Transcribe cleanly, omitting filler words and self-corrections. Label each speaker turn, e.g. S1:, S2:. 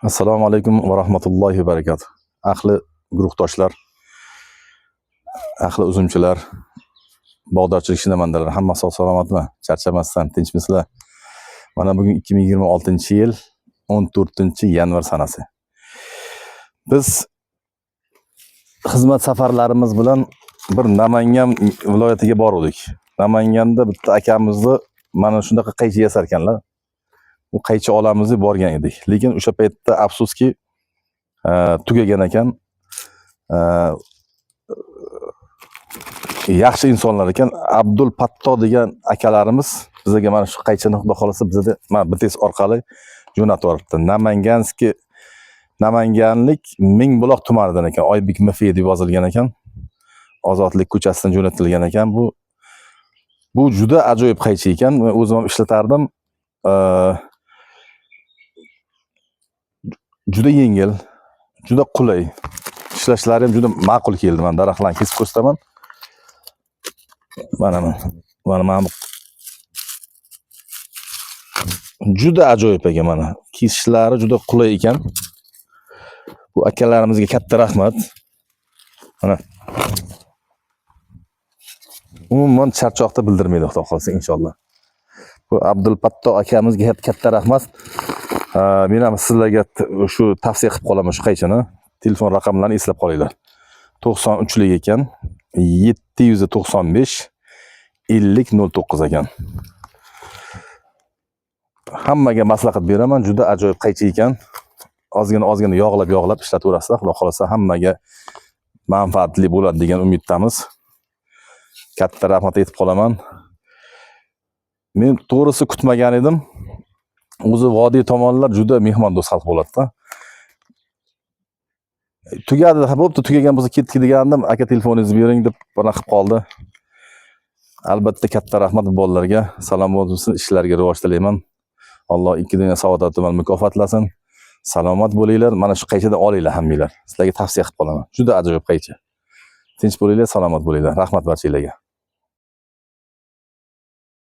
S1: Assalomu alaykum va rahmatullohi va barakatuh. Ahli guruhdoshlar, ahli uzumchilar, bog'dorchilik ishnamandalar, hammasi sog' salomatmi? Charchamasdan, tinchmisizlar? Mana bugun 2026-yil 14-yanvar sanasi. Biz xizmat safarlarimiz bilan bir Namangan viloyatiga bordik. Namanganda bitta akamizni mana shunaqa qaychi yasar ekanlar. Bu qaychi olamizni borgan edik. Lekin o'sha paytda afsuski tugagan ekan. Yaxshi insonlar ekan. Abdul Patto degan akalarimiz bizga mana shu qaychini xudo xolasa bizga mana BTS orqali jo'natib yuboribdi. Namanganlik Mingbuloq tumanidan ekan. Oybek Mfe deb yozilgan ekan. Ozodlik ko'chasidan jo'natilgan ekan. Bu juda ajoyib qaychi ekan. Men o'zim ham ishlatardim. Juda yengil, juda qulay. Ishlashlari ham juda ma'qul keldi. Men daraxtlarni kesib ko'rsataman. Mana juda ajoyib ekan mana. Kesishlari juda qulay ekan. Bu akalarimizga katta rahmat. Mana umuman charchoqda bildirmaydi xudo xolsa inshaalloh. Bu Abdul Patto akamizga katta rahmat. Men ham sizlarga shu tavsiya qilib qolaman shu qaychini. Telefon raqamlarini eslab qolinglar. 93 lik ekan. 795 5009 ekan. Hammaga maslahat beraman, juda ajoyib qaychi ekan. Ozgina yog'lab ishlataverasizlar. Xudo xolasa hammaga manfaatli bo'ladi degan umiddamiz. Katta rahmat aytib qolaman. Men to'g'risi kutmagan edim. O'zi vodiy tomonlar juda mehmondo'st xalq bo'ladi-da. Tugadi, bo'pti, tugagan bo'lsa ketdik degandim. Aka telefoningizni bering deb bana qilib qoldi. Albatta katta rahmat bolalarga. Salomat bo'lsin, ishlariga rivoj tilayman. Alloh ikki dunyo saodat bilan mukofotlasin. Salomat bo'linglar. Mana shu qaychida olinglar hammanglar. Sizlarga tavsiya qilib qolaman. Juda ajoyib qaychi. Tinch bo'linglar, salomat bo'linglar. Rahmat barchalarga.